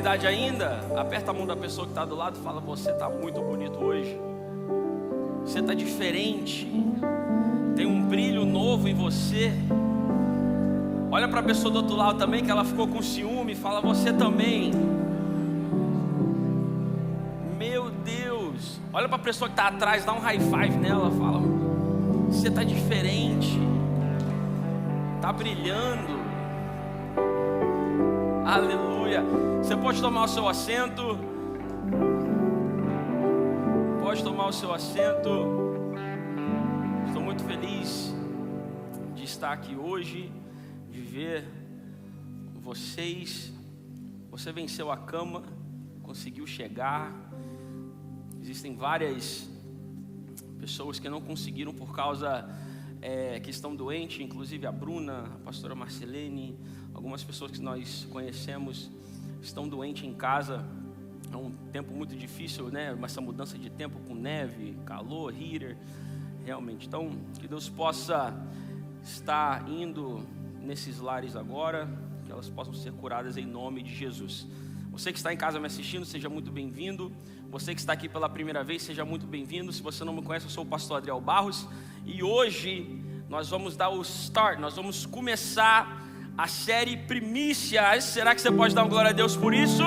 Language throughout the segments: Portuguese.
novidade ainda, aperta a mão da pessoa que está do lado e fala: você está muito bonito hoje. Você está diferente. Tem um brilho novo em você. Olha para a pessoa do outro lado também, que ela ficou com ciúme, fala: você também. Meu Deus. Olha para a pessoa que está atrás, dá um high five nela, fala: você está diferente. Está brilhando. Aleluia. Você pode tomar o seu assento. Pode tomar o seu assento. Estou muito feliz de estar aqui hoje, de ver vocês. Você venceu a cama, conseguiu chegar. Existem várias pessoas que não conseguiram por causa que estão doentes, inclusive a Bruna, a pastora Marcelene, algumas pessoas que nós conhecemos estão doentes em casa. É um tempo muito difícil, né? Essa mudança de tempo com neve, calor, heater, realmente. Então, que Deus possa estar indo nesses lares agora, que elas possam ser curadas em nome de Jesus. Você que está em casa me assistindo, seja muito bem-vindo. Você que está aqui pela primeira vez, seja muito bem-vindo. Se você não me conhece, eu sou o pastor Adriel Barros. E hoje nós vamos dar o start, nós vamos começar a série Primícias. Será que você pode dar uma glória a Deus por isso?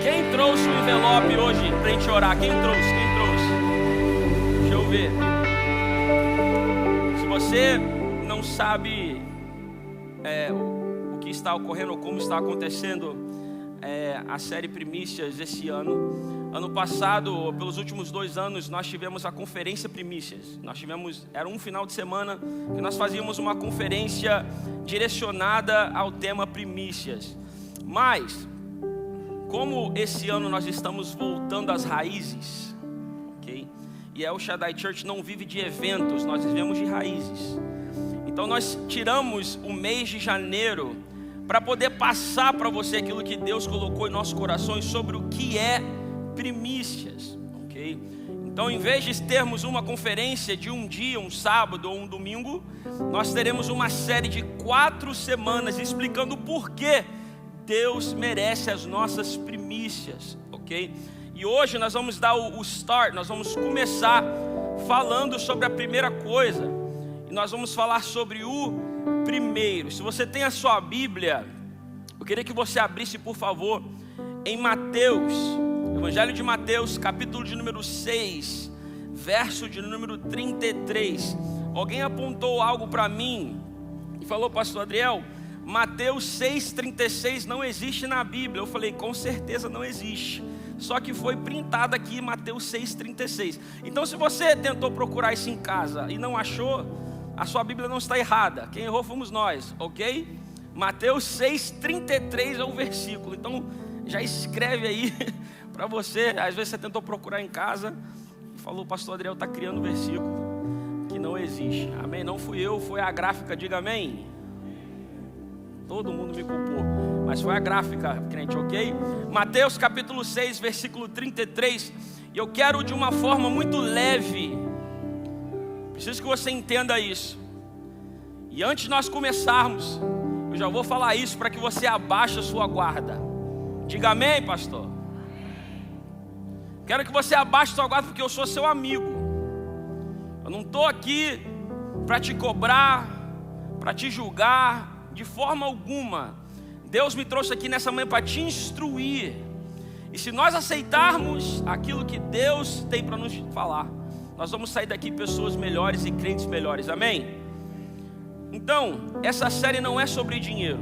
Quem trouxe o envelope hoje para a gente orar? Quem trouxe? Deixa eu ver. Se você não sabe o que está ocorrendo ou como está acontecendo a série Primícias esse ano passado, pelos últimos 2 anos, nós tivemos a conferência Primícias. Era um final de semana que nós fazíamos uma conferência direcionada ao tema Primícias. Mas, como esse ano nós estamos voltando às raízes, ok? E El Shaddai Church não vive de eventos, nós vivemos de raízes. Então nós tiramos o mês de janeiro para poder passar para você aquilo que Deus colocou em nossos corações sobre o que é primícias, ok? Então, em vez de termos uma conferência de um dia, um sábado ou um domingo, nós teremos uma série de 4 semanas explicando por que Deus merece as nossas primícias, ok? E hoje nós vamos dar o start, nós vamos começar falando sobre a primeira coisa, e nós vamos falar sobre o primeiro. Se você tem a sua Bíblia, eu queria que você abrisse, por favor, em Mateus, Evangelho de Mateus, capítulo de número 6, verso de número 33. Alguém apontou algo para mim e falou: pastor Adriel, Mateus 6,36 não existe na Bíblia. Eu falei: com certeza não existe, só que foi printado aqui Mateus 6,36. Então, se você tentou procurar isso em casa e não achou, a sua Bíblia não está errada. Quem errou fomos nós, ok? Mateus 6,33 é o versículo. Então já escreve aí para você. Às vezes você tentou procurar em casa e falou: pastor Adriel está criando um versículo que não existe. Amém? Não fui eu, foi a gráfica. Diga amém. Todo mundo me culpou, mas foi a gráfica, crente, ok? Mateus capítulo 6, versículo 33. E eu quero de uma forma muito leve, preciso que você entenda isso. E antes de nós começarmos, eu já vou falar isso para que você abaixe a sua guarda. Diga amém, pastor. Quero que você abaixe a sua guarda, porque eu sou seu amigo. Eu não estou aqui para te cobrar, para te julgar, de forma alguma. Deus me trouxe aqui nessa manhã para te instruir. E se nós aceitarmos aquilo que Deus tem para nos falar, nós vamos sair daqui pessoas melhores e crentes melhores, amém? Então, essa série não é sobre dinheiro.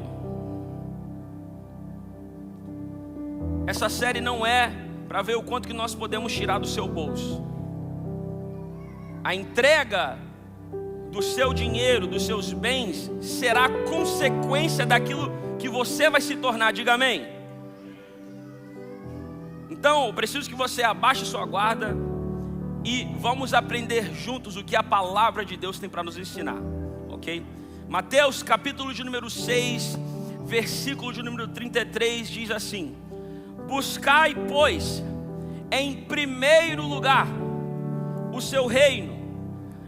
Essa série não é para ver o quanto que nós podemos tirar do seu bolso. A entrega do seu dinheiro, dos seus bens, será consequência daquilo que você vai se tornar. Diga amém. Então, eu preciso que você abaixe sua guarda e vamos aprender juntos o que a palavra de Deus tem para nos ensinar, ok? Mateus capítulo de número 6, versículo de número 33 diz assim: buscai, pois, em primeiro lugar o seu reino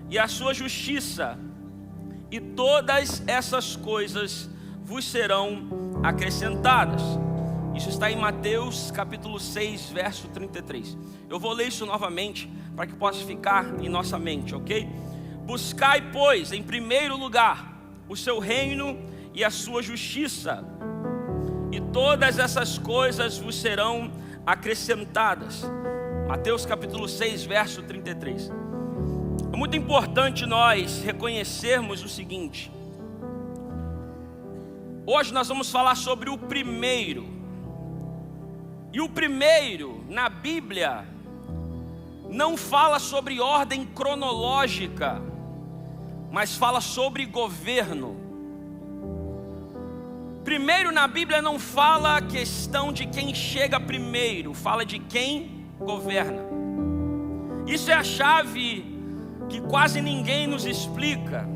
e a sua justiça, e todas essas coisas vos serão acrescentadas. Isso está em Mateus capítulo 6, verso 33. Eu vou ler isso novamente para que possa ficar em nossa mente, ok? Buscai, pois, em primeiro lugar o seu reino e a sua justiça, e todas essas coisas vos serão acrescentadas. Mateus capítulo 6, verso 33. É muito importante nós reconhecermos o seguinte: hoje nós vamos falar sobre o primeiro. E o primeiro, na Bíblia, não fala sobre ordem cronológica, mas fala sobre governo. Primeiro na Bíblia não fala a questão de quem chega primeiro, fala de quem governa. Isso é a chave que quase ninguém nos explica.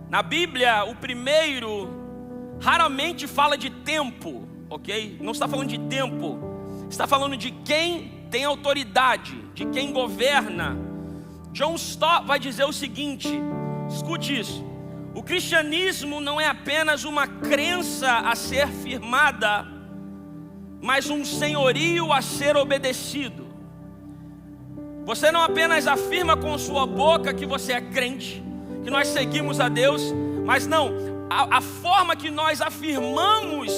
Na Bíblia, o primeiro raramente fala de tempo, ok? Não está falando de tempo, está falando de quem tem autoridade, de quem governa. John Stott vai dizer o seguinte, escute isso: o cristianismo não é apenas uma crença a ser firmada, mas um senhorio a ser obedecido. Você não apenas afirma com sua boca que você é crente, que nós seguimos a Deus, mas não, a forma que nós afirmamos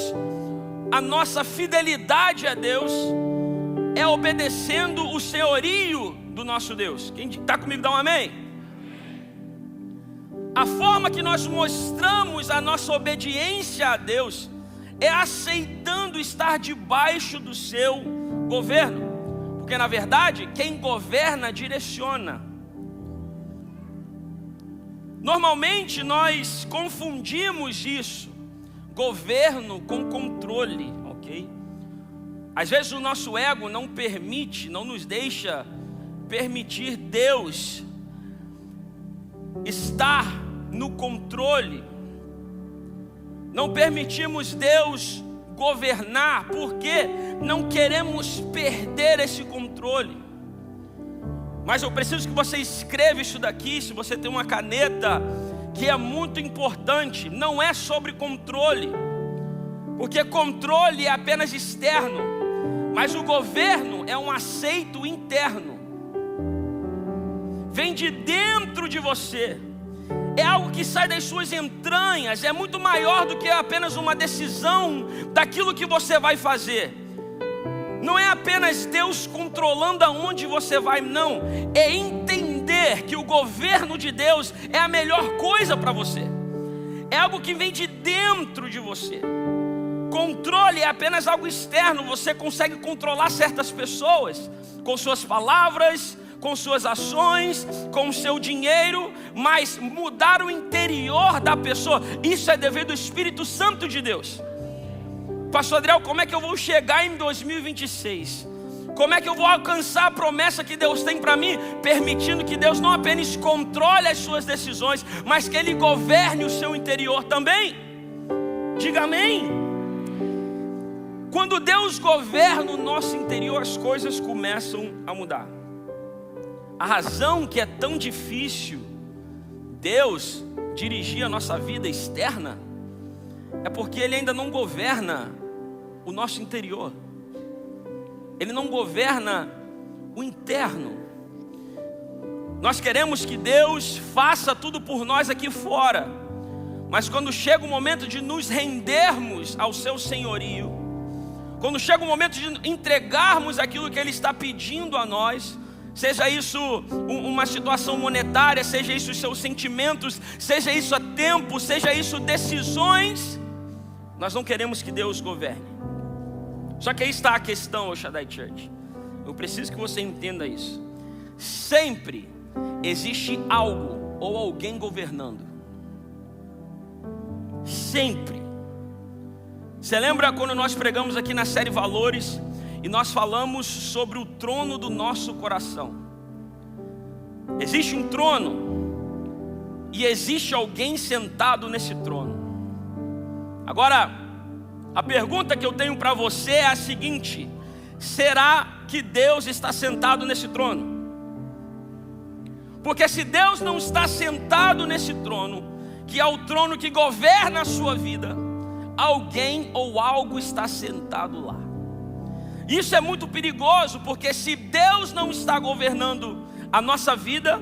a nossa fidelidade a Deus é obedecendo o senhorio do nosso Deus. Quem está comigo dá um amém? A forma que nós mostramos a nossa obediência a Deus é aceitando estar debaixo do seu governo, porque na verdade quem governa direciona. Normalmente nós confundimos isso, governo com controle, ok? Às vezes o nosso ego não nos deixa permitir Deus estar no controle. Não permitimos Deus governar, porque não queremos perder esse controle. Mas eu preciso que você escreva isso daqui, se você tem uma caneta, que é muito importante. Não é sobre controle, porque controle é apenas externo, mas o governo é um aceito interno, vem de dentro de você, é algo que sai das suas entranhas, é muito maior do que apenas uma decisão daquilo que você vai fazer. Não é apenas Deus controlando aonde você vai, não. É entender que o governo de Deus é a melhor coisa para você. É algo que vem de dentro de você. Controle é apenas algo externo. Você consegue controlar certas pessoas com suas palavras, com suas ações, com o seu dinheiro, mas mudar o interior da pessoa, isso é dever do Espírito Santo de Deus. Pastor Adriel, como é que eu vou chegar em 2026? Como é que eu vou alcançar a promessa que Deus tem para mim? Permitindo que Deus não apenas controle as suas decisões, mas que Ele governe o seu interior também. Diga amém. Quando Deus governa o nosso interior, as coisas começam a mudar. A razão que é tão difícil Deus dirigir a nossa vida externa é porque Ele ainda não governa o nosso interior. Ele não governa o interno. Nós queremos que Deus faça tudo por nós aqui fora, mas quando chega o momento de nos rendermos ao seu senhorio, quando chega o momento de entregarmos aquilo que Ele está pedindo a nós, seja isso uma situação monetária, seja isso os seus sentimentos, seja isso a tempo, seja isso decisões, nós não queremos que Deus governe. Só que aí está a questão, El Shaddai Church. Eu preciso que você entenda isso. Sempre existe algo ou alguém governando. Sempre. Você lembra quando nós pregamos aqui na série Valores e nós falamos sobre o trono do nosso coração? Existe um trono e existe alguém sentado nesse trono. Agora, a pergunta que eu tenho para você é a seguinte: será que Deus está sentado nesse trono? Porque se Deus não está sentado nesse trono, que é o trono que governa a sua vida, alguém ou algo está sentado lá. Isso é muito perigoso, porque se Deus não está governando a nossa vida,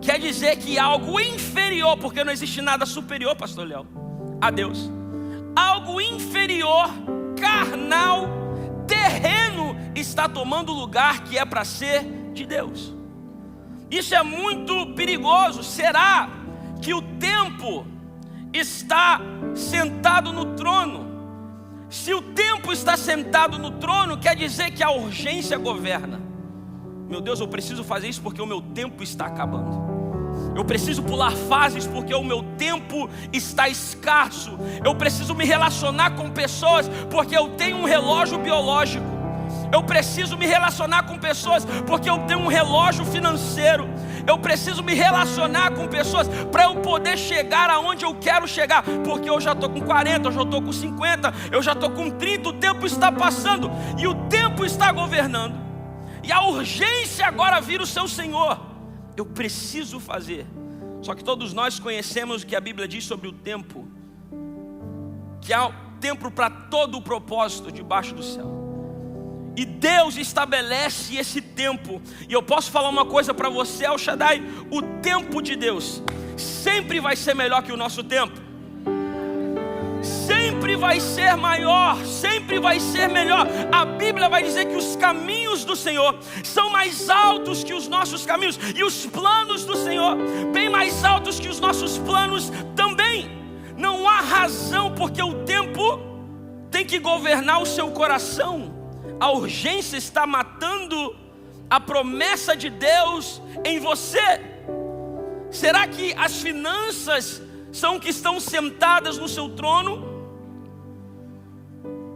quer dizer que algo inferior, porque não existe nada superior, pastor Léo, a Deus. Algo inferior, carnal, terreno, está tomando o lugar que é para ser de Deus. Isso é muito perigoso. Será que o tempo está sentado no trono? Se o tempo está sentado no trono, quer dizer que a urgência governa. Meu Deus, eu preciso fazer isso porque o meu tempo está acabando. Eu preciso pular fases porque o meu tempo está escasso. Eu preciso me relacionar com pessoas porque eu tenho um relógio biológico. Eu preciso me relacionar com pessoas porque eu tenho um relógio financeiro. Eu preciso me relacionar com pessoas para eu poder chegar aonde eu quero chegar. Porque eu já estou com 40, eu já estou com 50, eu já estou com 30. O tempo está passando e o tempo está governando. E a urgência agora vira o seu Senhor. Eu preciso fazer. Só que todos nós conhecemos o que a Bíblia diz sobre o tempo, que há tempo para todo o propósito debaixo do céu. E Deus estabelece esse tempo. E eu posso falar uma coisa para você, El Shaddai: o tempo de Deus sempre vai ser melhor que o nosso tempo. Sempre vai ser maior, sempre vai ser melhor. A Bíblia vai dizer que os caminhos do Senhor são mais altos que os nossos caminhos, e os planos do Senhor bem mais altos que os nossos planos também. Não há razão, porque o tempo tem que governar o seu coração. A urgência está matando a promessa de Deus em você. Será que as finanças são que estão sentadas no seu trono?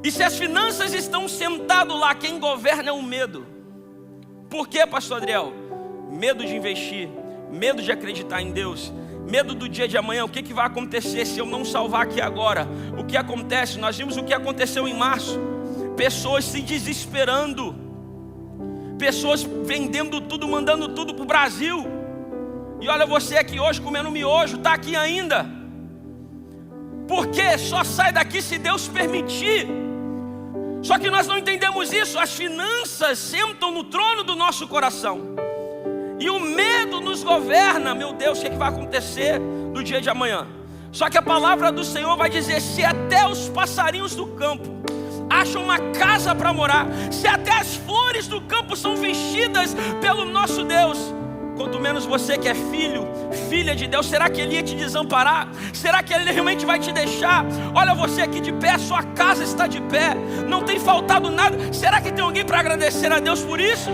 E se as finanças estão sentadas lá, quem governa é o medo. Por quê, pastor Adriel? Medo de investir, medo de acreditar em Deus, medo do dia de amanhã. O que vai acontecer se eu não salvar aqui agora? O que acontece? Nós vimos o que aconteceu em março. Pessoas se desesperando, pessoas vendendo tudo, mandando tudo para o Brasil. E olha você aqui hoje comendo miojo, está aqui ainda. Porque só sai daqui se Deus permitir. Só que nós não entendemos isso. As finanças sentam no trono do nosso coração, e o medo nos governa. Meu Deus, o que vai acontecer no dia de amanhã? Só que a palavra do Senhor vai dizer: se até os passarinhos do campo acham uma casa para morar, se até as flores do campo são vestidas pelo nosso Deus, quanto menos você que é filho, filha de Deus. Será que Ele ia te desamparar? Será que Ele realmente vai te deixar? Olha você aqui de pé, sua casa está de pé, não tem faltado nada. Será que tem alguém para agradecer a Deus por isso?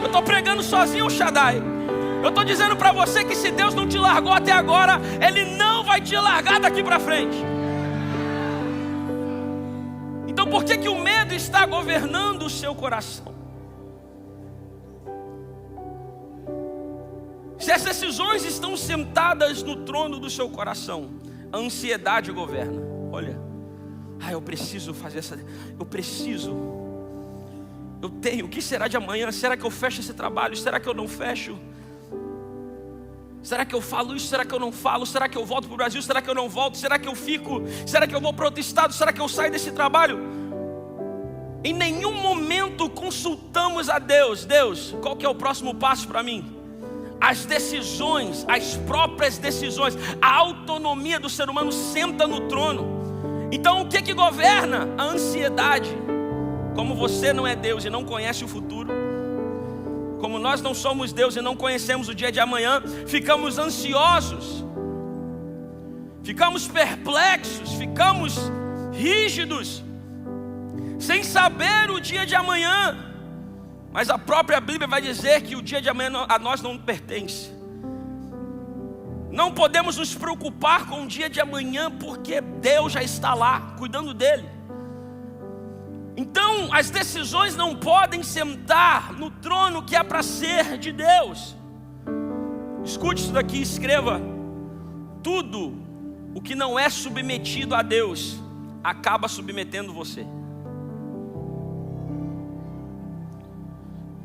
Eu estou pregando sozinho, Shaddai. Eu estou dizendo para você que se Deus não te largou até agora, Ele não vai te largar daqui para frente. Então por que o medo está governando o seu coração? Se as decisões estão sentadas no trono do seu coração, a ansiedade governa. Olha, eu preciso fazer essa, eu tenho, o que será de amanhã? Será que eu fecho esse trabalho? Será que eu não fecho? Será que eu falo isso? Será que eu não falo? Será que eu volto para o Brasil? Será que eu não volto? Será que eu fico? Será que eu vou para outro estado? Será que eu saio desse trabalho? Em nenhum momento consultamos a Deus. Deus, qual que é o próximo passo para mim? As decisões, as próprias decisões, a autonomia do ser humano senta no trono. Então o que governa? A ansiedade. Como você não é Deus e não conhece o futuro, como nós não somos Deus e não conhecemos o dia de amanhã, ficamos ansiosos, ficamos perplexos, ficamos rígidos, sem saber o dia de amanhã. Mas a própria Bíblia vai dizer que o dia de amanhã a nós não pertence. Não podemos nos preocupar com o dia de amanhã, porque Deus já está lá, cuidando dele. Então as decisões não podem sentar no trono que é para ser de Deus. Escute isso daqui, escreva: tudo o que não é submetido a Deus acaba submetendo você.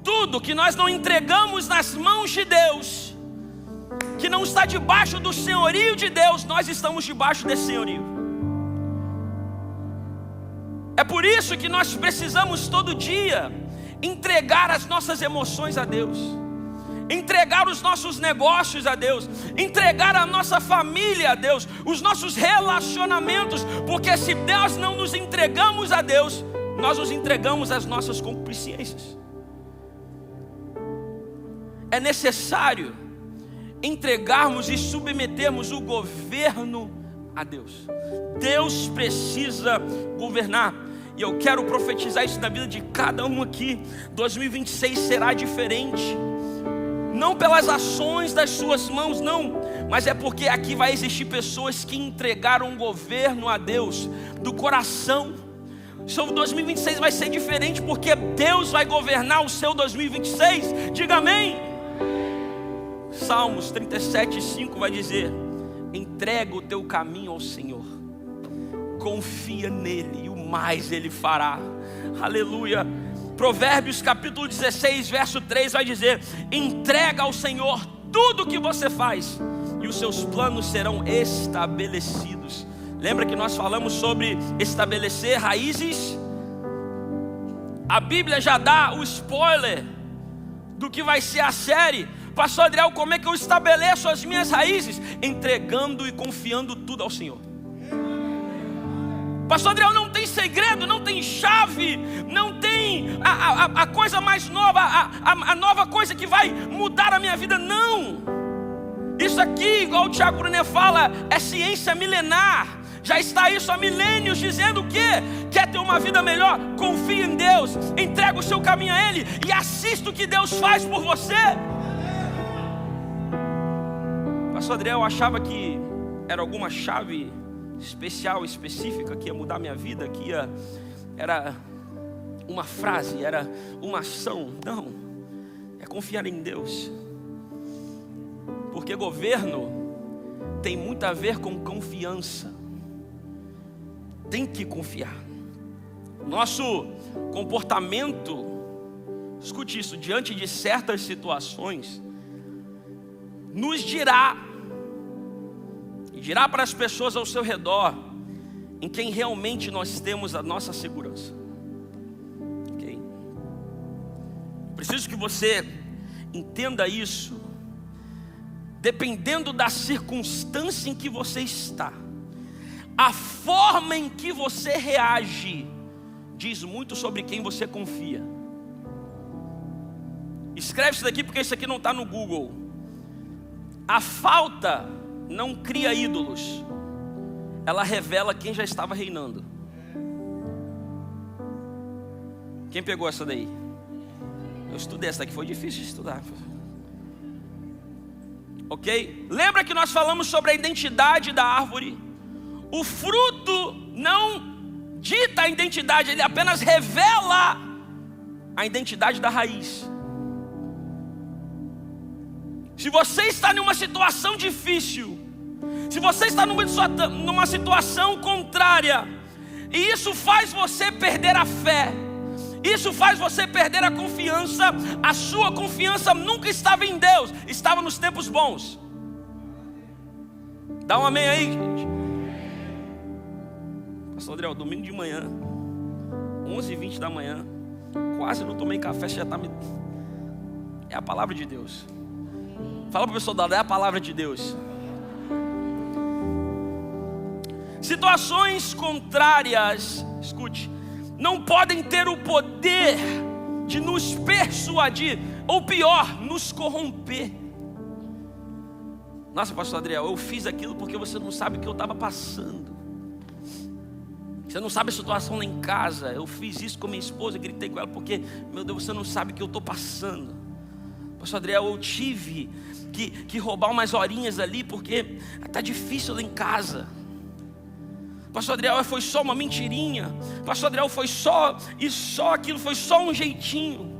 Tudo que nós não entregamos nas mãos de Deus, que não está debaixo do senhorio de Deus, nós estamos debaixo desse senhorio. É por isso que nós precisamos todo dia entregar as nossas emoções a Deus, entregar os nossos negócios a Deus, entregar a nossa família a Deus, os nossos relacionamentos, porque se nós não nos entregamos a Deus, nós nos entregamos às nossas concupiscências. É necessário entregarmos e submetermos o governo a Deus. Deus precisa governar. E eu quero profetizar isso na vida de cada um aqui. 2026 será diferente. Não pelas ações das suas mãos, não, mas é porque aqui vai existir pessoas que entregaram o governo a Deus do coração. Sobre 2026 vai ser diferente, porque Deus vai governar o seu 2026. Diga amém. Salmos 37:5 vai dizer: entrega o teu caminho ao Senhor, confia nele e o mais ele fará. Aleluia. Provérbios capítulo 16 verso 3 vai dizer: entrega ao Senhor tudo o que você faz e os seus planos serão estabelecidos. Lembra que nós falamos sobre estabelecer raízes? A Bíblia já dá o spoiler do que vai ser a série. Pastor Adriel, como é que eu estabeleço as minhas raízes? Entregando e confiando tudo ao Senhor. Pastor Adriel, não tem segredo, não tem chave, não tem a coisa mais nova, a nova coisa que vai mudar a minha vida. Não. Isso aqui, igual o Tiago Brunet fala, é ciência milenar. Já está isso há milênios dizendo o quê? Quer ter uma vida melhor? Confie em Deus, entrega o seu caminho a Ele e assista o que Deus faz por você. Pastor Adriel, eu achava que era alguma chave especial, específica, que ia mudar minha vida, que era uma frase, era uma ação. Não, é confiar em Deus. Porque governo tem muito a ver com confiança. Tem que confiar. Nosso comportamento, escute isso, diante de certas situações, nos dirá para as pessoas ao seu redor em quem realmente nós temos a nossa segurança. Ok? Preciso que você entenda isso. Dependendo da circunstância em que você está, a forma em que você reage diz muito sobre quem você confia. Escreve isso daqui, porque isso aqui não está no Google. A falta não cria ídolos, ela revela quem já estava reinando. Quem pegou essa daí? Eu estudei essa daqui, foi difícil de estudar. Ok? Lembra que nós falamos sobre a identidade da árvore? O fruto não dita a identidade, ele apenas revela a identidade da raiz. Se você está em uma situação difícil, se você está numa situação contrária, e isso faz você perder a fé, isso faz você perder a confiança, a sua confiança nunca estava em Deus, estava nos tempos bons. Dá um amém aí, gente. Pastor Adriel, domingo de manhã, 11h20 da manhã, quase não tomei café, já está me... É a palavra de Deus. Fala para o pessoal, é a palavra de Deus. Situações contrárias, escute, não podem ter o poder de nos persuadir, ou pior, nos corromper. Nossa, pastor Adriel, eu fiz aquilo porque você não sabe o que eu estava passando. Você não sabe a situação lá em casa. Eu fiz isso com minha esposa, gritei com ela porque, meu Deus, você não sabe o que eu estou passando. Pastor Adriel, eu tive que roubar umas horinhas ali porque está difícil lá em casa. Pastor Adriel, foi só uma mentirinha. Pastor Adriel, foi só isso, só aquilo, foi só um jeitinho.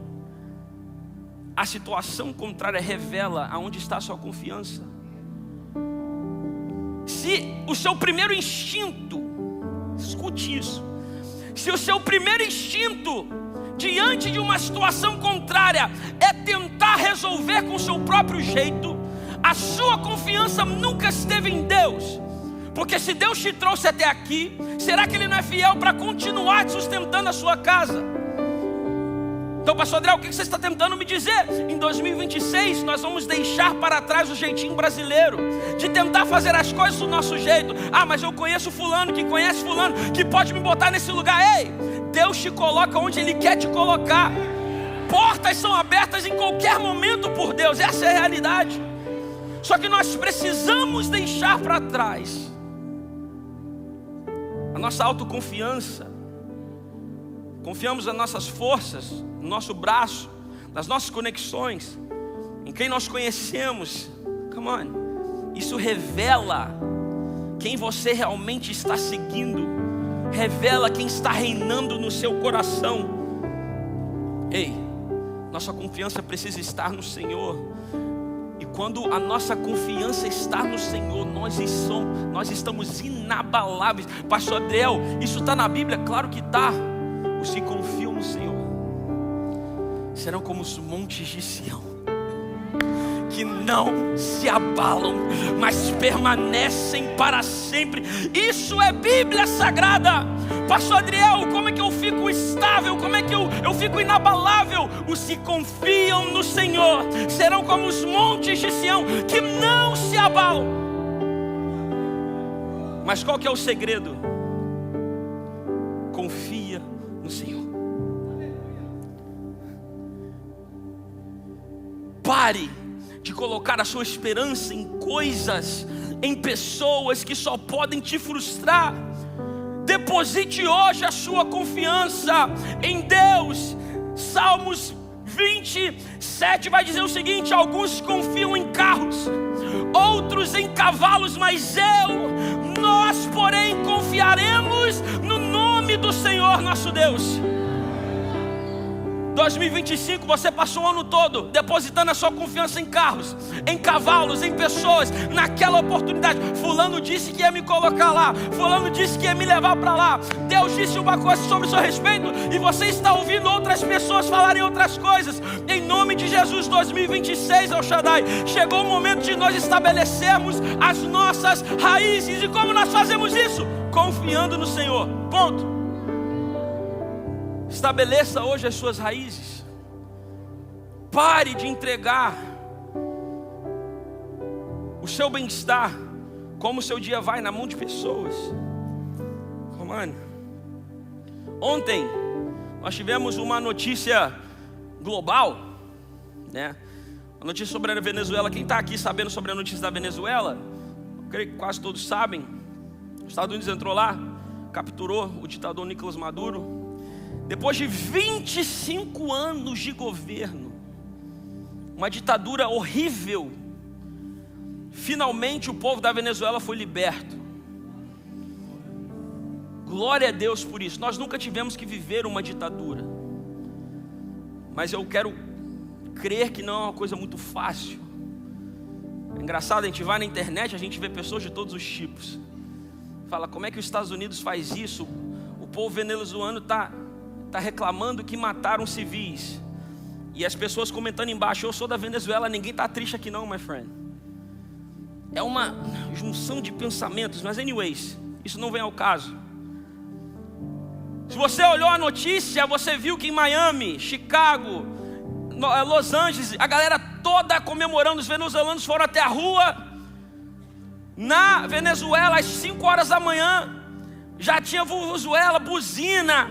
A situação contrária revela aonde está a sua confiança. Se o seu primeiro instinto, escute isso, se o seu primeiro instinto diante de uma situação contrária é tentar resolver com o seu próprio jeito, a sua confiança nunca esteve em Deus. Porque se Deus te trouxe até aqui, será que Ele não é fiel para continuar te sustentando a sua casa? Então, pastor André, o que você está tentando me dizer? Em 2026 nós vamos deixar para trás o jeitinho brasileiro de tentar fazer as coisas do nosso jeito. Ah, mas eu conheço fulano, que conhece fulano, que pode me botar nesse lugar. Ei, Deus te coloca onde Ele quer te colocar. Portas são abertas em qualquer momento por Deus, essa é a realidade. Só que nós precisamos deixar para trás a nossa autoconfiança. Confiamos nas nossas forças, no nosso braço, nas nossas conexões, em quem nós conhecemos. Come on. Isso revela quem você realmente está seguindo. Revela quem está reinando no seu coração. Ei, nossa confiança precisa estar no Senhor. E quando a nossa confiança está no Senhor, nós estamos inabaláveis. Pastor Adriel, isso está na Bíblia? Claro que está. Os que confiam no Senhor serão como os montes de Sião, que não se abalam, mas permanecem para sempre. Isso é Bíblia Sagrada. Pastor Adriel, como é que eu fico estável? Como é que eu fico inabalável? Os que confiam no Senhor serão como os montes de Sião, que não se abalam. Mas qual que é o segredo? Confia no Senhor. Pare de colocar a sua esperança em coisas, em pessoas que só podem te frustrar. Deposite hoje a sua confiança em Deus. Salmos 27 vai dizer o seguinte: alguns confiam em carros, outros em cavalos, mas nós porém confiaremos no nome do Senhor nosso Deus. 2025, você passou o ano todo depositando a sua confiança em carros, em cavalos, em pessoas, naquela oportunidade. Fulano disse que ia me colocar lá, fulano disse que ia me levar para lá. Deus disse uma coisa sobre o seu respeito e você está ouvindo outras pessoas falarem outras coisas. Em nome de Jesus, 2026, El Shaddai, chegou o momento de nós estabelecermos as nossas raízes. E como nós fazemos isso? Confiando no Senhor, ponto. Estabeleça hoje as suas raízes. Pare de entregar o seu bem-estar, como o seu dia vai, na mão de pessoas. Come on. Ontem nós tivemos uma notícia global, né? Uma notícia sobre a Venezuela. Quem está aqui sabendo sobre a notícia da Venezuela? Eu creio que quase todos sabem. Os Estados Unidos entrou lá, capturou o ditador Nicolás Maduro. Depois de 25 anos de governo, uma ditadura horrível, finalmente o povo da Venezuela foi liberto. Glória a Deus por isso. Nós nunca tivemos que viver uma ditadura, mas eu quero crer que não é uma coisa muito fácil. É engraçado, a gente vai na internet, a gente vê pessoas de todos os tipos. Fala, como é que os Estados Unidos faz isso? O povo venezuelano está reclamando que mataram civis. E as pessoas comentando embaixo, eu sou da Venezuela, ninguém está triste aqui não, my friend. É uma junção de pensamentos, mas anyways, isso não vem ao caso. Se você olhou a notícia, você viu que em Miami, Chicago, Los Angeles, a galera toda comemorando. Os venezuelanos foram até a rua. Na Venezuela, às 5 horas da manhã, já tinha Venezuela, buzina.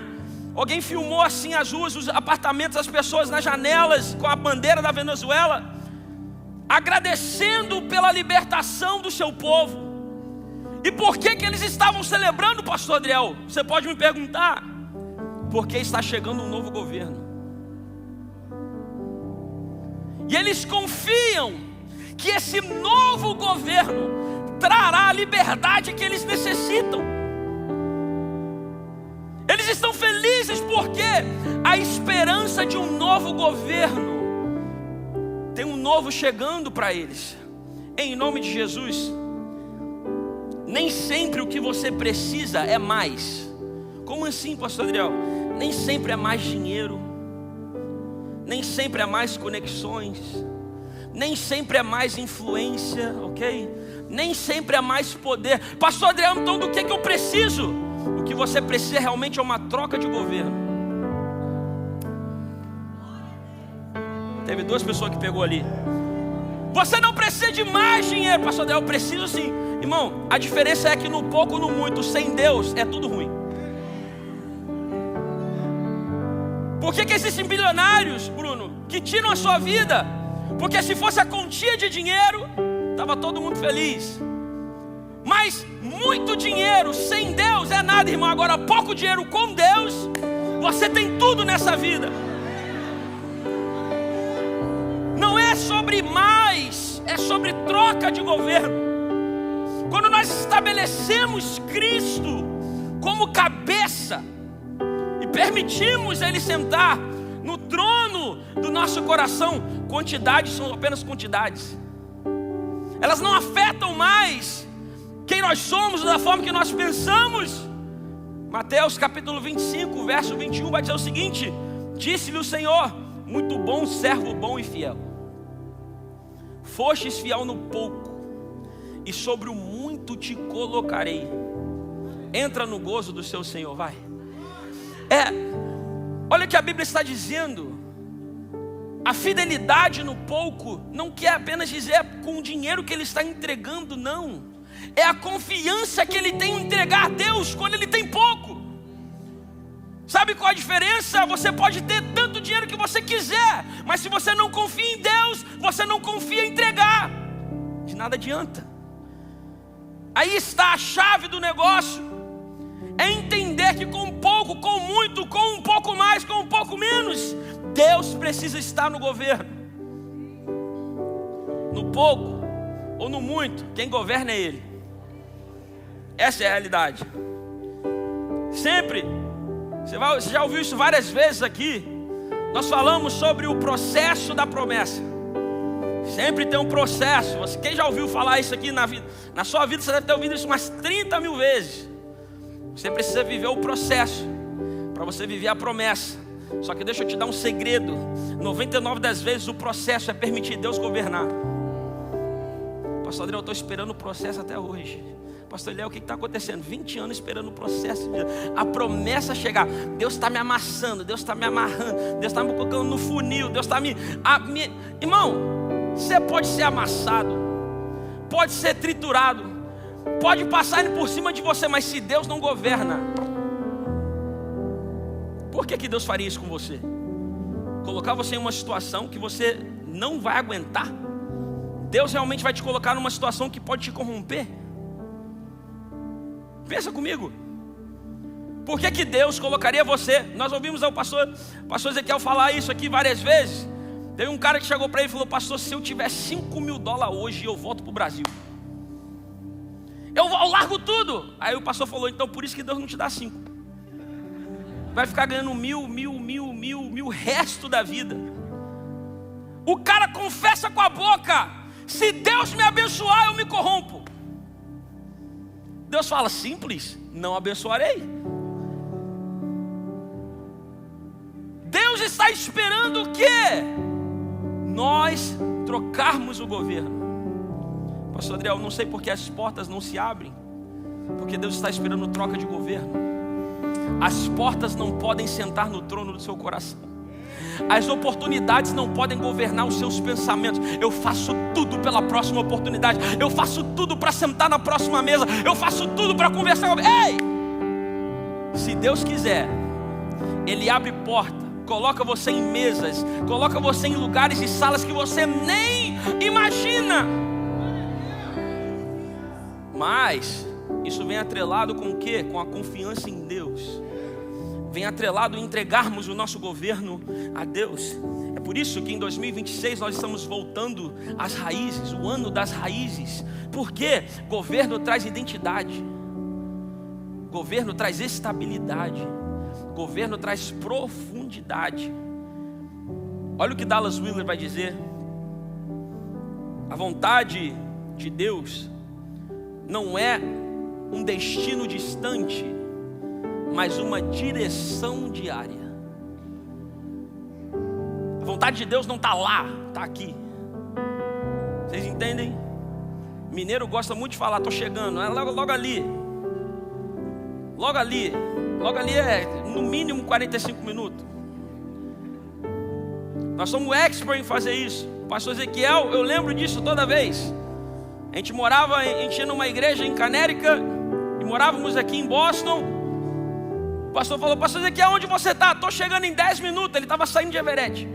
Alguém filmou assim as ruas, os apartamentos, as pessoas nas janelas com a bandeira da Venezuela, agradecendo pela libertação do seu povo. E por que eles estavam celebrando, pastor Adriel? Você pode me perguntar. Porque está chegando um novo governo. E eles confiam que esse novo governo trará a liberdade que eles necessitam. Eles estão felizes porque a esperança de um novo governo, tem um novo chegando para eles. Em nome de Jesus. Nem sempre o que você precisa é mais. Como assim, pastor Adriel? Nem sempre é mais dinheiro, nem sempre é mais conexões, nem sempre é mais influência, ok? nem sempre é mais poder. Pastor Adriano, então do que eu preciso? O que você precisa realmente é uma troca de governo. Teve 2 pessoas que pegou ali. Você não precisa de mais dinheiro. Pastor Adriano, eu preciso sim. Irmão, a diferença é que no pouco, no muito, sem Deus é tudo ruim. Por que existem bilionários, Bruno, que tiram a sua vida? Porque se fosse a quantia de dinheiro, estava todo mundo feliz. Mas muito dinheiro sem Deus é nada, irmão. Agora pouco dinheiro com Deus, você tem tudo nessa vida. Não é sobre mais, é sobre troca de governo. Quando nós estabelecemos Cristo como cabeça e permitimos Ele sentar no trono do nosso coração, quantidades são apenas quantidades. Elas não afetam mais quem nós somos, da forma que nós pensamos. Mateus capítulo 25, verso 21 vai dizer o seguinte: disse-lhe o Senhor: muito bom, servo bom e fiel. Fostes fiel no pouco, e sobre o muito te colocarei. Entra no gozo do seu Senhor, vai. Olha o que a Bíblia está dizendo. A fidelidade no pouco não quer apenas dizer com o dinheiro que ele está entregando, não. É a confiança que ele tem em entregar a Deus quando ele tem pouco. Sabe qual a diferença? Você pode ter tanto dinheiro que você quiser, mas se você não confia em Deus, você não confia em entregar, de nada adianta. Aí está a chave do negócio. É entender que com pouco, com muito, com um pouco mais, com um pouco menos, Deus precisa estar no governo. No pouco ou no muito, quem governa é Ele. Essa é a realidade. Sempre, você já ouviu isso várias vezes aqui. Nós falamos sobre o processo da promessa. Sempre tem um processo. Quem já ouviu falar isso aqui na sua vida, você deve ter ouvido isso umas 30 mil vezes. Você precisa viver o processo para você viver a promessa. Só que deixa eu te dar um segredo: 99 das vezes o processo é permitir Deus governar. Pastor Adriano, eu estou esperando o processo até hoje. Pastor Léo, o que está acontecendo? 20 anos esperando o processo, a promessa chegar. Deus está me amassando, Deus está me amarrando, Deus está me colocando no funil, Deus está me... Irmão, você pode ser amassado, pode ser triturado, pode passar por cima de você, mas se Deus não governa, por que Deus faria isso com você? Colocar você em uma situação que você não vai aguentar? Deus realmente vai te colocar numa situação que pode te corromper? Pensa comigo. Por que Deus colocaria você? Nós ouvimos o pastor Ezequiel falar isso aqui várias vezes. Teve um cara que chegou para ele e falou: pastor, se eu tiver $5 mil hoje, eu volto para o Brasil. Eu largo tudo. Aí o pastor falou: então por isso que Deus não te dá 5. Vai ficar ganhando mil o resto da vida. O cara confessa com a boca: se Deus me abençoar, eu me corrompo. Deus fala: simples, não abençoarei. Deus está esperando o quê? Nós trocarmos o governo. Pastor Adriel, não sei porque as portas não se abrem. Porque Deus está esperando troca de governo. As portas não podem sentar no trono do seu coração. As oportunidades não podem governar os seus pensamentos. Eu faço tudo pela próxima oportunidade. Eu faço tudo para sentar na próxima mesa. Eu faço tudo para conversar com... Ei! Se Deus quiser, Ele abre porta, coloca você em mesas, coloca você em lugares e salas que você nem imagina. Mas isso vem atrelado com o quê? Com a confiança em Deus. Vem atrelado em entregarmos o nosso governo a Deus. É por isso que em 2026 nós estamos voltando às raízes, o ano das raízes. Porque governo traz identidade, governo traz estabilidade, governo traz profundidade. Olha o que Dallas Willard vai dizer: a vontade de Deus não é um destino distante, mas uma direção diária. A vontade de Deus não está lá, está aqui. Vocês entendem? Mineiro gosta muito de falar, estou chegando, é logo ali. Logo ali é no mínimo 45 minutos. Nós somos expert em fazer isso. O pastor Ezequiel, eu lembro disso toda vez. A gente ia numa igreja em Connecticut e morávamos aqui em Boston. O pastor falou: pastor Ezequiel, onde você está? Estou chegando em 10 minutos. Ele estava saindo de Everett.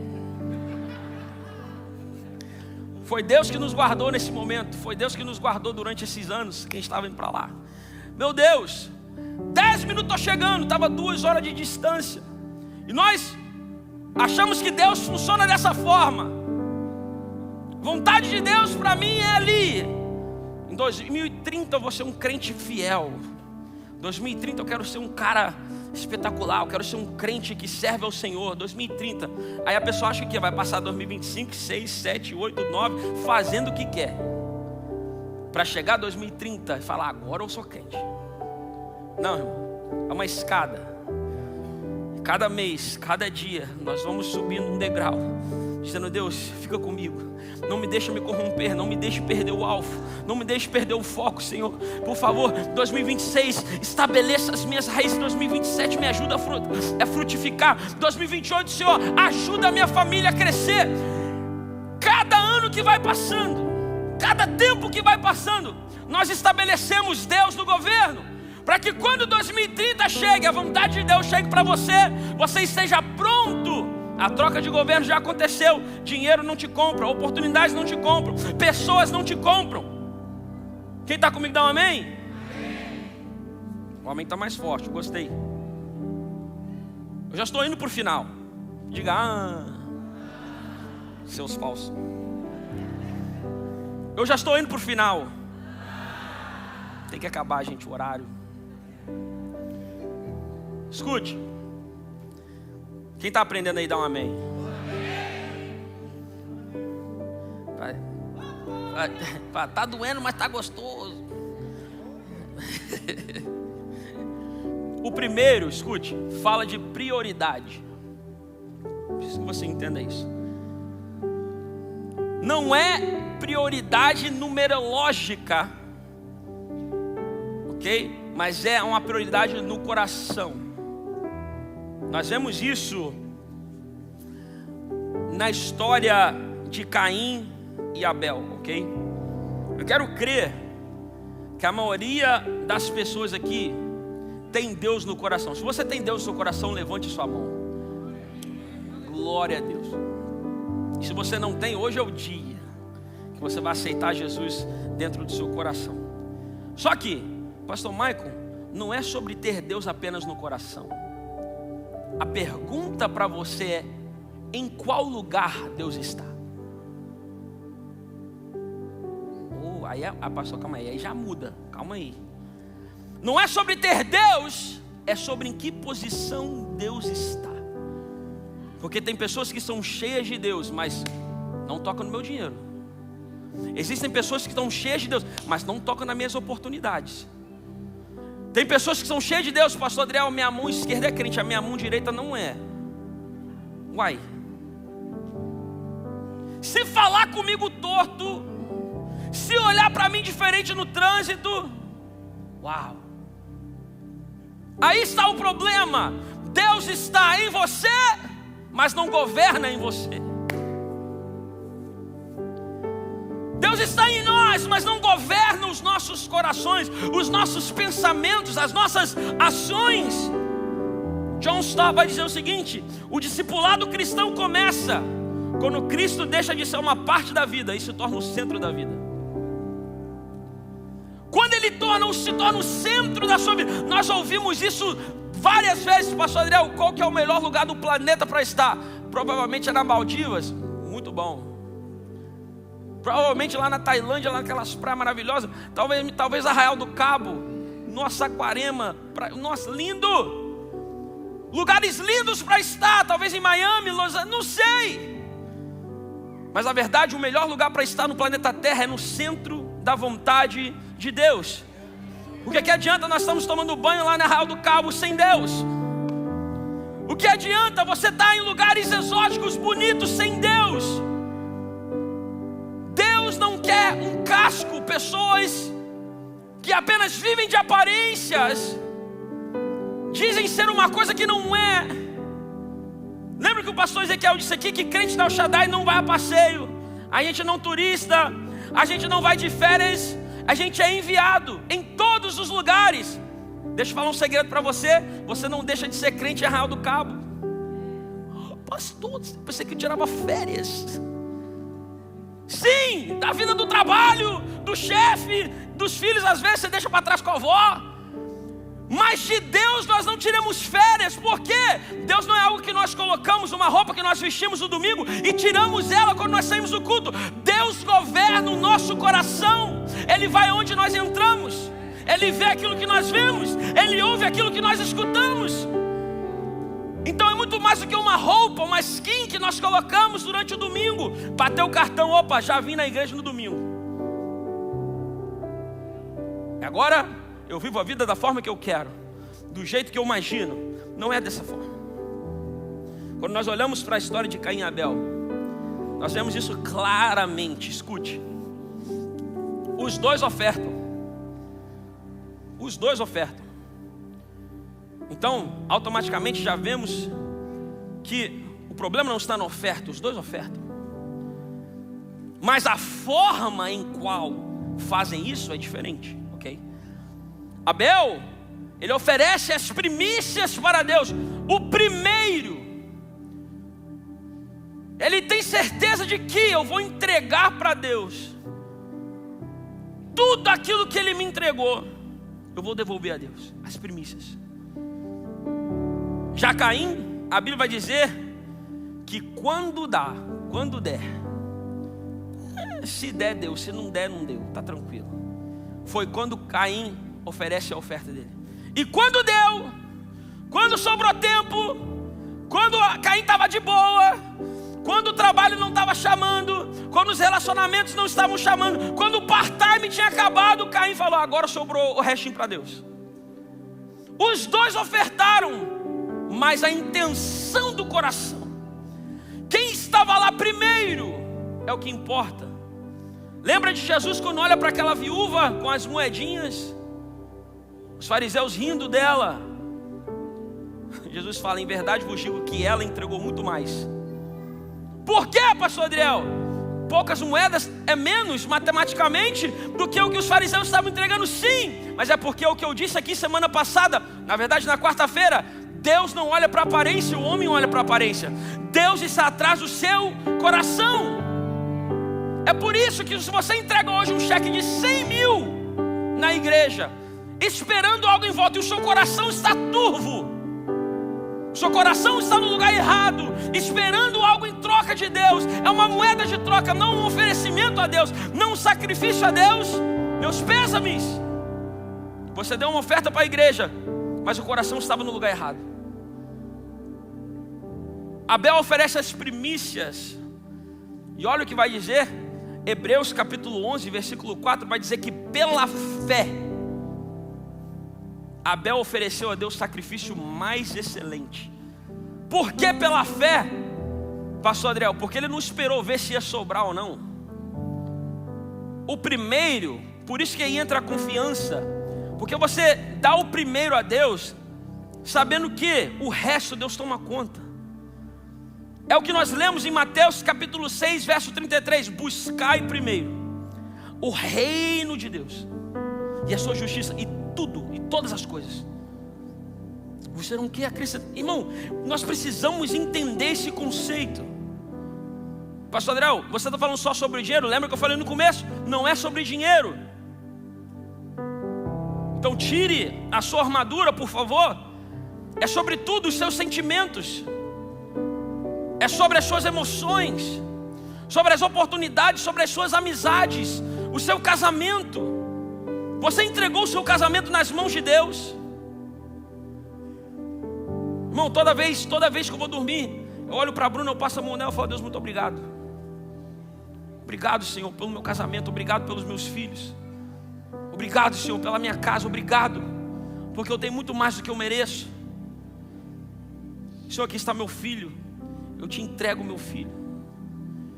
Foi Deus que nos guardou nesse momento. Foi Deus que nos guardou durante esses anos que a gente estava indo para lá. Meu Deus, 10 minutos estou chegando. Estava 2 horas de distância. E nós achamos que Deus funciona dessa forma. Vontade de Deus para mim é ali. Em 2030 eu vou ser um crente fiel. Em 2030 eu quero ser um cara espetacular. Eu quero ser um crente que serve ao Senhor. 2030. Aí a pessoa acha que vai passar 2025, 6, 7, 8, 9 fazendo o que quer, para chegar a 2030 e falar: agora eu sou crente. Não, irmão. É uma escada. Cada mês, cada dia, nós vamos subindo um degrau, dizendo: Deus, fica comigo. Não me deixa me corromper, não me deixe perder o alvo, não me deixe perder o foco, Senhor. Por favor, 2026, estabeleça as minhas raízes. 2027, me ajuda a frutificar. 2028, Senhor, ajuda a minha família a crescer. Cada ano que vai passando, cada tempo que vai passando, nós estabelecemos Deus no governo, para que quando 2030 chegue, a vontade de Deus chegue para você, você esteja pronto. A troca de governo já aconteceu. Dinheiro não te compra, oportunidades não te compram, pessoas não te compram. Quem está comigo dá um amém? O amém está mais forte, gostei. Eu já estou indo para o final. Diga: seus falsos. Eu já estou indo para o final. Tem que acabar, gente, o horário. Escute. Quem está aprendendo aí, dá um amém. Tá doendo, mas tá gostoso. O primeiro, escute, fala de prioridade. Preciso que você entenda isso. Não é prioridade numerológica, ok? Mas é uma prioridade no coração. Nós vemos isso na história de Caim e Abel, ok? Eu quero crer que a maioria das pessoas aqui tem Deus no coração. Se você tem Deus no seu coração, levante sua mão. Glória a Deus. E se você não tem, hoje é o dia que você vai aceitar Jesus dentro do seu coração. Só que, pastor Michael, não é sobre ter Deus apenas no coração. A pergunta para você é: em qual lugar Deus está? Aí a pastor, calma aí já muda, calma aí. Não é sobre ter Deus, é sobre em que posição Deus está. Porque tem pessoas que são cheias de Deus, mas não tocam no meu dinheiro. Existem pessoas que estão cheias de Deus, mas não tocam nas minhas oportunidades. Tem pessoas que são cheias de Deus. Pastor Adriel, minha mão esquerda é crente, a minha mão direita não é. Uai. Se falar comigo torto, se olhar para mim diferente no trânsito, uau. Aí está o problema. Deus está em você, mas não governa em você. Deus está em nós, mas não governa os nossos corações, os nossos pensamentos, as nossas ações. John Stott vai dizer o seguinte: o discipulado cristão começa quando Cristo deixa de ser uma parte da vida e se torna o centro da vida. Quando Ele se torna o centro da sua vida. Nós ouvimos isso várias vezes. Pastor Adriel, qual que é o melhor lugar do planeta para estar? Provavelmente é na Maldivas. Muito bom. Provavelmente lá na Tailândia, lá naquelas praias maravilhosas. Talvez Arraial do Cabo, nossa, Saquarema, nossa, lindo. Lugares lindos para estar. Talvez em Miami, Los Angeles, não sei. Mas na verdade o melhor lugar para estar no planeta Terra é no centro da vontade de Deus. O que adianta nós estamos tomando banho lá na Arraial do Cabo sem Deus? O que adianta você estar em lugares exóticos, bonitos, sem Deus? Deus não quer um casco, pessoas que apenas vivem de aparências, dizem ser uma coisa que não é. Lembra que o pastor Ezequiel disse aqui que crente da El Shaddai não vai a passeio, a gente não turista, a gente não vai de férias, a gente é enviado em todos os lugares. Deixa eu falar um segredo para você: você não deixa de ser crente em Arraial do Cabo. Pastor, pensei que eu tirava férias. Sim, da vida do trabalho, do chefe, dos filhos, às vezes você deixa para trás com a avó. Mas de Deus nós não tiramos férias. Por quê? Deus não é algo que nós colocamos, uma roupa que nós vestimos no domingo e tiramos ela quando nós saímos do culto. Deus governa o nosso coração. Ele vai onde nós entramos. Ele vê aquilo que nós vemos. Ele ouve aquilo que nós escutamos. Então é muito mais do que uma roupa, uma skin que nós colocamos durante o domingo. Bateu o cartão, opa, já vim na igreja no domingo. E agora eu vivo a vida da forma que eu quero, do jeito que eu imagino. Não é dessa forma. Quando nós olhamos para a história de Caim e Abel, nós vemos isso claramente. Escute. Os dois ofertam. Os dois ofertam. Então, automaticamente já vemos que o problema não está na oferta, os dois ofertam. Mas a forma em qual fazem isso é diferente, ok? Abel, ele oferece as primícias para Deus, o primeiro. Ele tem certeza de que eu vou entregar para Deus tudo aquilo que Ele me entregou, eu vou devolver a Deus, as primícias. Já Caim, a Bíblia vai dizer que quando der, se der, deu, se não der, não deu, tá tranquilo. Foi quando Caim oferece a oferta dele. E quando deu, quando sobrou tempo, quando Caim estava de boa, quando o trabalho não estava chamando, quando os relacionamentos não estavam chamando, quando o part-time tinha acabado, Caim falou: agora sobrou o restinho para Deus. Os dois ofertaram, mas a intenção do coração, quem estava lá primeiro, é o que importa. Lembra de Jesus quando olha para aquela viúva com as moedinhas, os fariseus rindo dela? Jesus fala: em verdade vos digo que ela entregou muito mais. Por quê, pastor Adriel? Poucas moedas é menos matematicamente do que o que os fariseus estavam entregando? Sim, mas é porque o que eu disse aqui semana passada, na verdade na quarta-feira, Deus não olha para a aparência, o homem olha para a aparência. Deus está atrás do seu coração. É por isso que se você entrega hoje um cheque de 100 mil na igreja, esperando algo em volta, e o seu coração está turvo, o seu coração está no lugar errado, esperando algo em troca de Deus, é uma moeda de troca, não um oferecimento a Deus, não um sacrifício a Deus, meus pêsames. Você deu uma oferta para a igreja, mas o coração estava no lugar errado. Abel oferece as primícias, e olha o que vai dizer, Hebreus capítulo 11, versículo 4, vai dizer que pela fé, Abel ofereceu a Deus o sacrifício mais excelente. Por que pela fé, pastor Adriel? Porque ele não esperou ver se ia sobrar ou não. O primeiro, por isso que aí entra a confiança, porque você dá o primeiro a Deus, sabendo que o resto Deus toma conta. É o que nós lemos em Mateus capítulo 6, verso 33. Buscai primeiro o reino de Deus e a sua justiça, e tudo, e todas as coisas você não quer acrescentar. Irmão, nós precisamos entender esse conceito. Pastor Adriel, você está falando só sobre o dinheiro? Lembra que eu falei no começo? Não é sobre dinheiro. Então tire a sua armadura, por favor. É sobre tudo, os seus sentimentos, é sobre as suas emoções, sobre as oportunidades, sobre as suas amizades, o seu casamento. Você entregou o seu casamento nas mãos de Deus? Irmão, toda vez que eu vou dormir, eu olho para a Bruna, eu passo a mão nela e falo: Deus, muito obrigado. Obrigado, Senhor, pelo meu casamento. Obrigado pelos meus filhos. Obrigado, Senhor, pela minha casa. Obrigado, porque eu tenho muito mais do que eu mereço. Senhor, aqui está meu filho. Eu te entrego meu filho.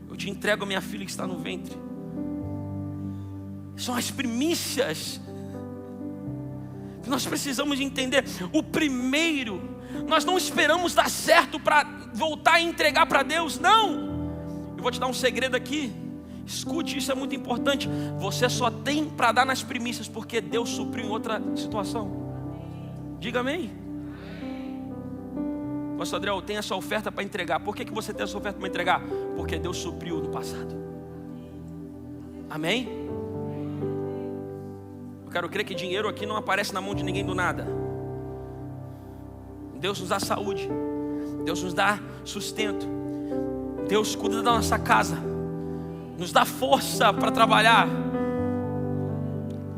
Eu te entrego a minha filha que está no ventre. São as primícias que nós precisamos entender. O primeiro, nós não esperamos dar certo para voltar e entregar para Deus, não. Eu vou te dar um segredo aqui, escute, isso é muito importante. Você só tem para dar nas primícias porque Deus supriu em outra situação. Diga amém. Pastor Adriel, tem essa oferta para entregar. Por que você tem essa oferta para entregar? Porque Deus supriu no passado. Amém? Eu quero crer que dinheiro aqui não aparece na mão de ninguém do nada. Deus nos dá saúde, Deus nos dá sustento, Deus cuida da nossa casa, nos dá força para trabalhar.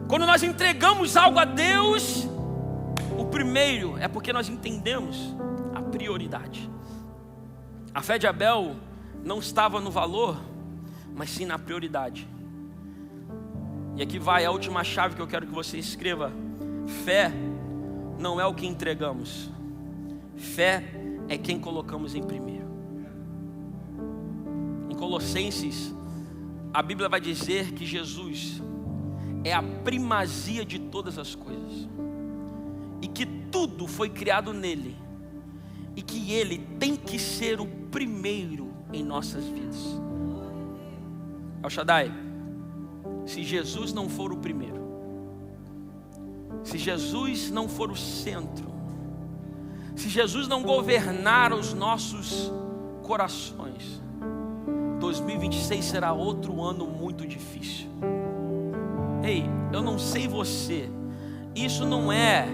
Quando nós entregamos algo a Deus, o primeiro é porque nós entendemos a prioridade. A fé de Abel não estava no valor, mas sim na prioridade. E aqui vai a última chave que eu quero que você escreva. Fé não é o que entregamos, fé é quem colocamos em primeiro. Em Colossenses, a Bíblia vai dizer que Jesus é a primazia de todas as coisas, e que tudo foi criado nele, e que ele tem que ser o primeiro em nossas vidas. El Shaddai, se Jesus não for o primeiro, se Jesus não for o centro, se Jesus não governar os nossos corações, 2026 será outro ano muito difícil. Ei, eu não sei você, isso não é,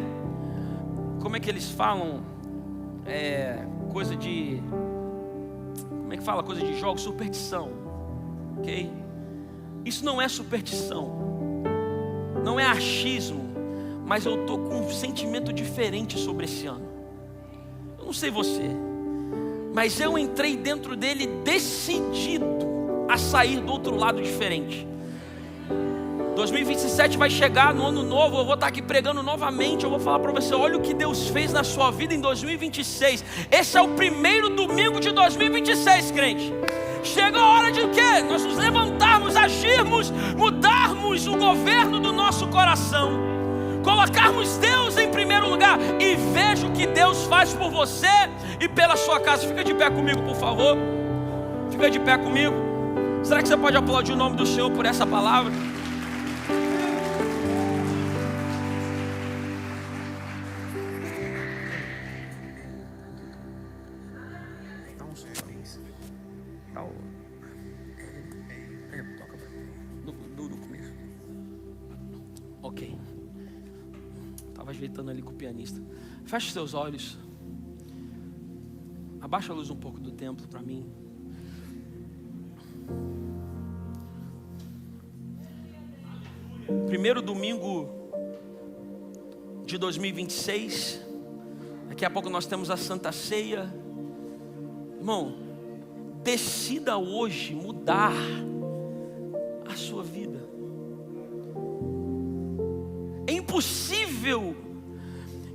como é que eles falam, coisa de, como é que fala, coisa de jogo, superstição, ok? Isso não é superstição, não é achismo, mas eu estou com um sentimento diferente sobre esse ano. Eu não sei você, mas eu entrei dentro dele decidido a sair do outro lado diferente. 2027 vai chegar, no ano novo, eu vou estar aqui pregando novamente. Eu vou falar para você, olha o que Deus fez na sua vida em 2026. Esse é o primeiro domingo de 2026, crente. Chega a hora de o quê? Nós nos levantarmos, agirmos, mudarmos o governo do nosso coração, colocarmos Deus em primeiro lugar, e veja o que Deus faz por você e pela sua casa. Fica de pé comigo, por favor. Fica de pé comigo. Será que você pode aplaudir o nome do Senhor por essa palavra? Ok. Estava ajeitando ali com o pianista. Feche seus olhos. Abaixa a luz um pouco do templo para mim. Primeiro domingo de 2026. Daqui a pouco nós temos a Santa Ceia. Irmão, decida hoje mudar a sua vida. É impossível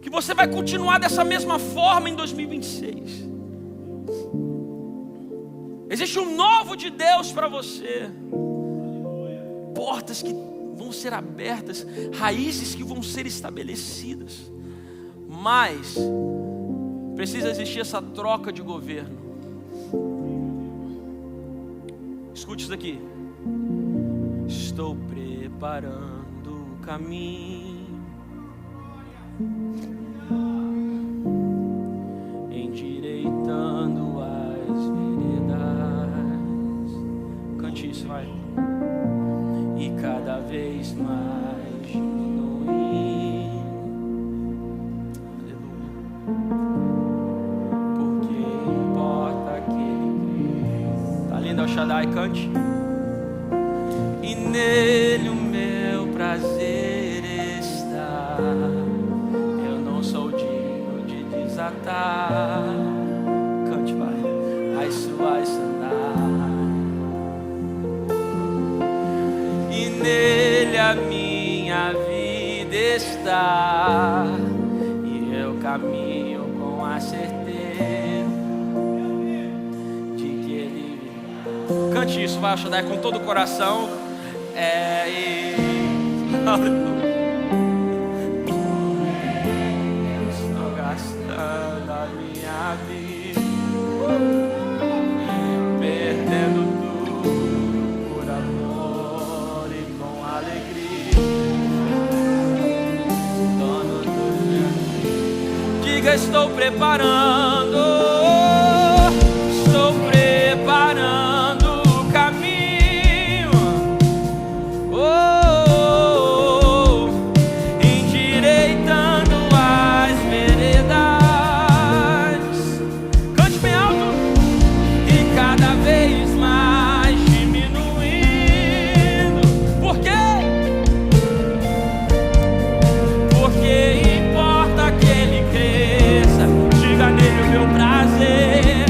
que você vai continuar dessa mesma forma em 2026. Existe um novo de Deus para você. Portas que vão ser abertas, raízes que vão ser estabelecidas. Mas precisa existir essa troca de governo. Escute isso daqui. Estou preparando o caminho, endireitando as veredas. Cante isso, vai. E cada vez mais diminuindo. Aleluia. Porque importa aquele que tá lindo, El Shaddai, cante. E nele o meu prazer está. Eu não sou digno de desatar. Cante, vai. As suas sandálias. E nele a minha vida está. E eu caminho com a certeza de que ele virá. Cante isso, vai, El Shaddai, com todo o coração. Aleluia. Estou gastando a minha vida, perdendo tudo por amor e com alegria. Dono dos meus... Diga, estou preparando o caminho, endireitando as veredas. Cante bem alto. E cada vez mais diminuindo. Por quê? Porque importa que ele cresça. Diga nele o meu prazer.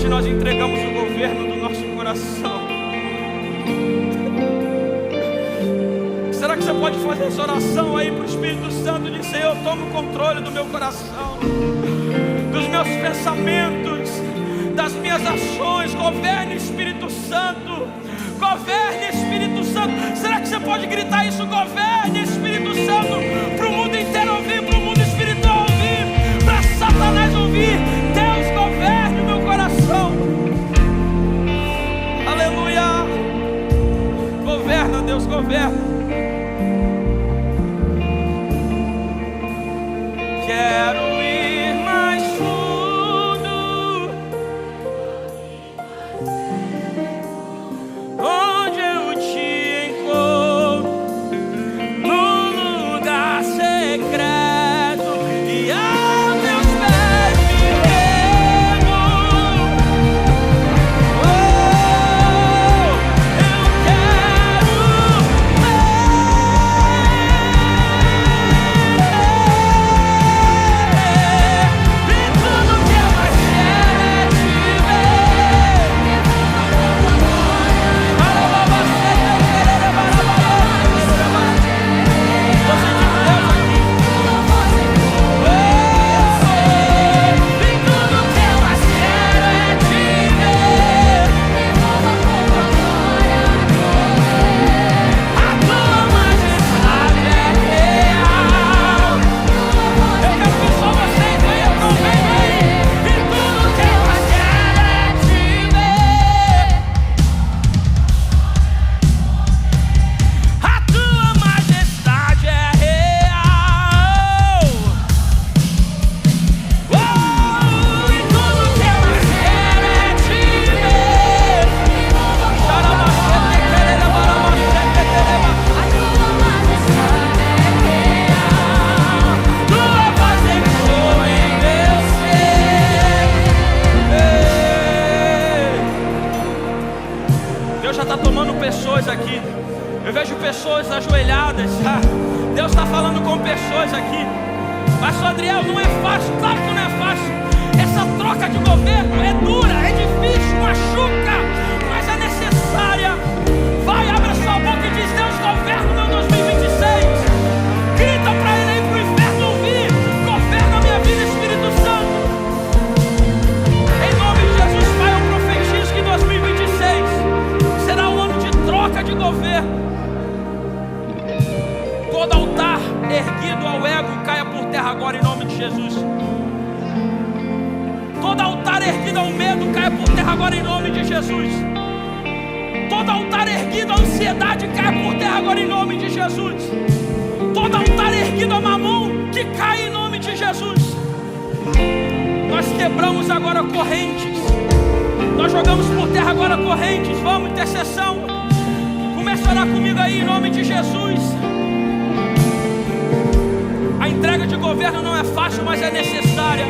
Nós entregamos o governo do nosso coração. Será que você pode fazer essa oração aí para o Espírito Santo? De Senhor, toma o controle do meu coração, dos meus pensamentos, das minhas ações. Governe, Espírito Santo. Governe, Espírito Santo. Será que você pode gritar isso? Governe, Espírito Santo, para o mundo inteiro ouvir, para o mundo espiritual ouvir, para Satanás ouvir. Deus, governe o meu coração. Aleluia. Governa, Deus, governa. Quero ir mais fundo, onde eu te encontro, no lugar secreto, e a teus pés me rendo. Eu quero ver. fácil, Adriel, não é fácil, claro que não é fácil. Essa troca de governo é dura, é difícil, machuca, mas é necessária. Vai, abre a sua boca e diz: Deus, governa o meu 2026. Grita para ele aí pro inferno ouvir: governa a minha vida, Espírito Santo. Em nome de Jesus, Pai, eu profetizo que 2026 será um ano de troca de governo. Todo altar erguido ao ego caia por terra agora em nome de Jesus. Todo altar erguido ao medo caia por terra agora em nome de Jesus. Todo altar erguido à ansiedade caia por terra agora em nome de Jesus. Todo altar erguido a mamão que cai em nome de Jesus. Nós quebramos agora correntes. Nós jogamos por terra agora correntes. Vamos, intercessão. Começa a orar comigo aí em nome de Jesus. A entrega de governo não é fácil, mas é necessária.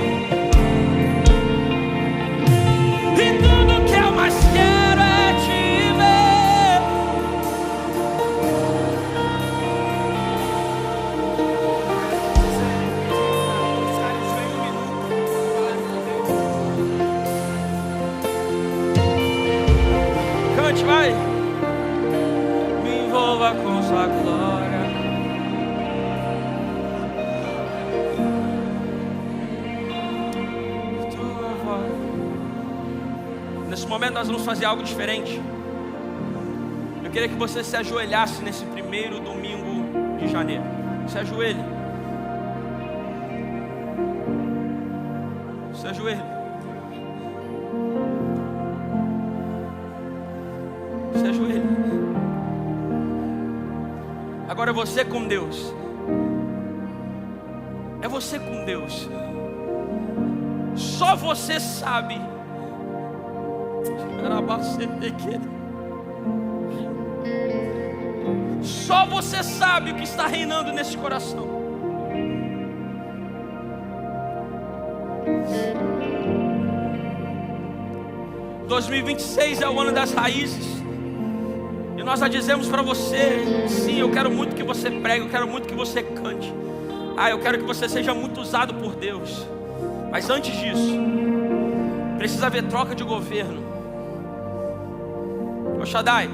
E tudo que eu mais quero é te ver. Cante, vai. Me envolva com sua glória. Nesse momento nós vamos fazer algo diferente. Eu queria que você se ajoelhasse nesse primeiro domingo de janeiro. Se ajoelhe. Se ajoelhe. Se ajoelhe. Agora é você com Deus. É você com Deus. Só você sabe. Só você sabe o que está reinando nesse coração. Em 2026 é o ano das raízes. E nós já dizemos para você: sim, eu quero muito que você pregue, eu quero muito que você cante. Eu quero que você seja muito usado por Deus. Mas antes disso, precisa haver troca de governo. Shaddai,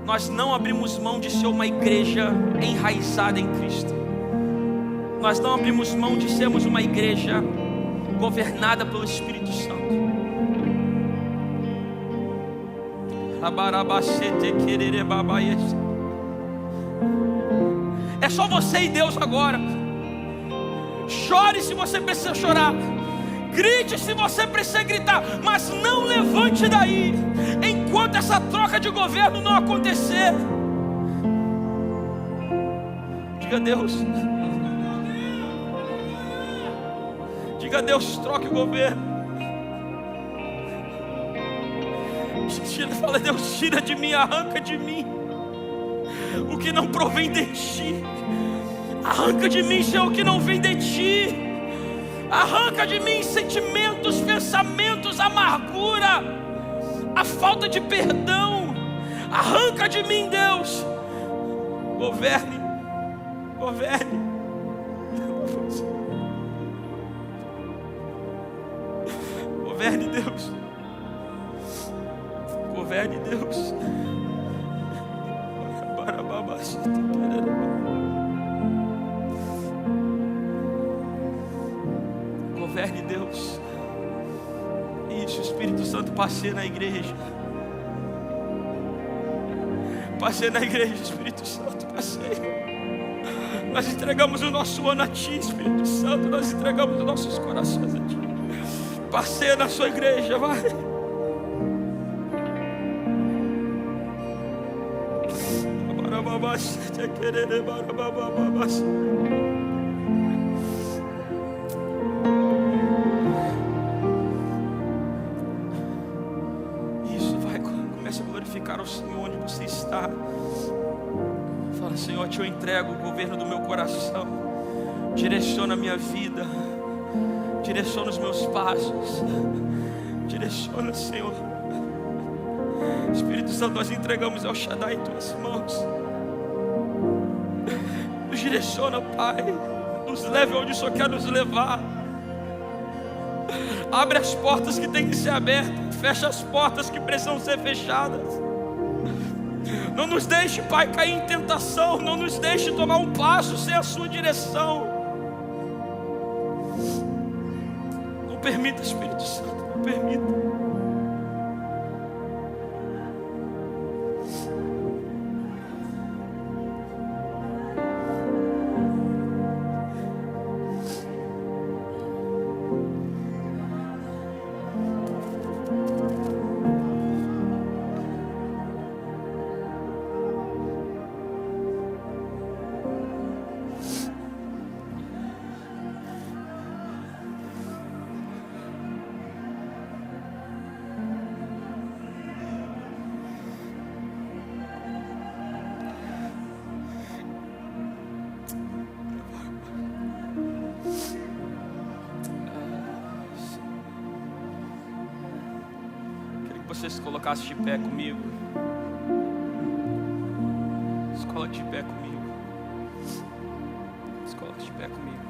nós não abrimos mão de ser uma igreja enraizada em Cristo. Nós não abrimos mão de sermos uma igreja governada pelo Espírito Santo. É só você e Deus agora. Chore se você precisa chorar. Grite se você precisa gritar, mas não levante daí enquanto essa troca de governo não acontecer. Diga a Deus. Diga a Deus, troque o governo. Fala: Deus, tira de mim, arranca de mim o que não provém de ti. Arranca de mim, Senhor, o que não vem de ti. Arranca de mim sentimentos, pensamentos, amargura, a falta de perdão. Arranca de mim, Deus. Governe, governe. Governe, Deus. Governe, Deus. Governe, Deus. Isso, Espírito Santo, passeia na igreja. Passeia na igreja, Espírito Santo, passeia. Nós entregamos o nosso ano a Ti, Espírito Santo. Nós entregamos os nossos corações a Ti. Passeia na sua igreja, vai. Isso, vai, comece a glorificar o Senhor onde você está. Fala: Senhor, Te eu entrego o governo do meu coração. Direciona a minha vida. Direciona os meus passos. Direciona, Senhor. Espírito Santo, nós entregamos ao Shaddai em Tuas mãos. Nos direciona, Pai. Nos leve onde o Senhor quer nos levar. Abre as portas que têm que ser abertas. Fecha as portas que precisam ser fechadas. Não nos deixe, Pai, cair em tentação. Não nos deixe tomar um passo sem a sua direção. Não permita, Espírito Santo, não permita. Você se colocasse de pé comigo. Se coloque de pé comigo. Se coloque de pé comigo.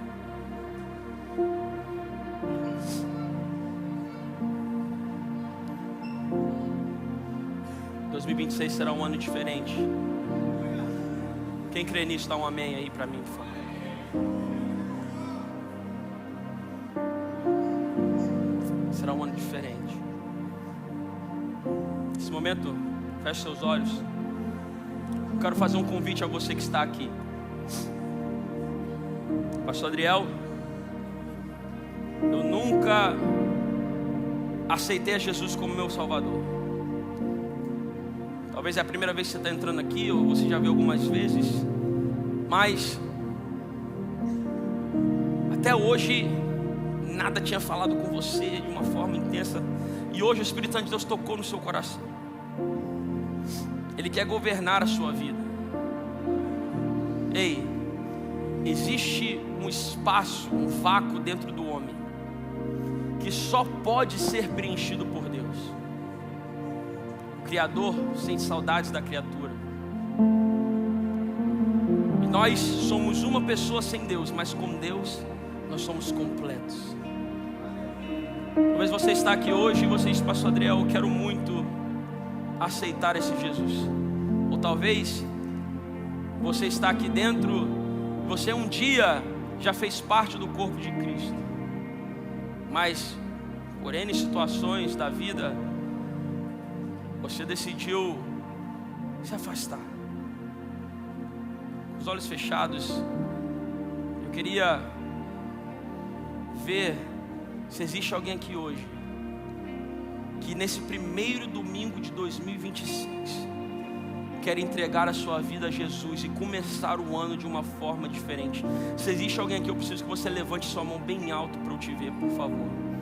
2026 será um ano diferente. Quem crê nisso, dá um amém aí para mim, por favor. Será um ano diferente. Nesse momento, feche seus olhos. Eu quero fazer um convite a você que está aqui. Pastor Adriel, eu nunca aceitei a Jesus como meu Salvador. Talvez é a primeira vez que você está entrando aqui, ou você já viu algumas vezes. Mas até hoje nada tinha falado com você de uma forma intensa. E hoje o Espírito Santo de Deus tocou no seu coração. Ele quer governar a sua vida. Ei, existe um espaço, um vácuo dentro do homem que só pode ser preenchido por Deus. O Criador sente saudades da criatura. E nós somos uma pessoa sem Deus, mas com Deus nós somos completos. Talvez você está aqui hoje e você diz: Pastor Adriel, eu quero muito aceitar esse Jesus. Ou talvez você está aqui dentro, você um dia já fez parte do corpo de Cristo, mas por N situações da vida você decidiu se afastar. Com os olhos fechados, eu queria ver se existe alguém aqui hoje que nesse primeiro domingo de 2026 quer entregar a sua vida a Jesus e começar o ano de uma forma diferente. Se existe alguém aqui, eu preciso que você levante sua mão bem alto para eu te ver, por favor.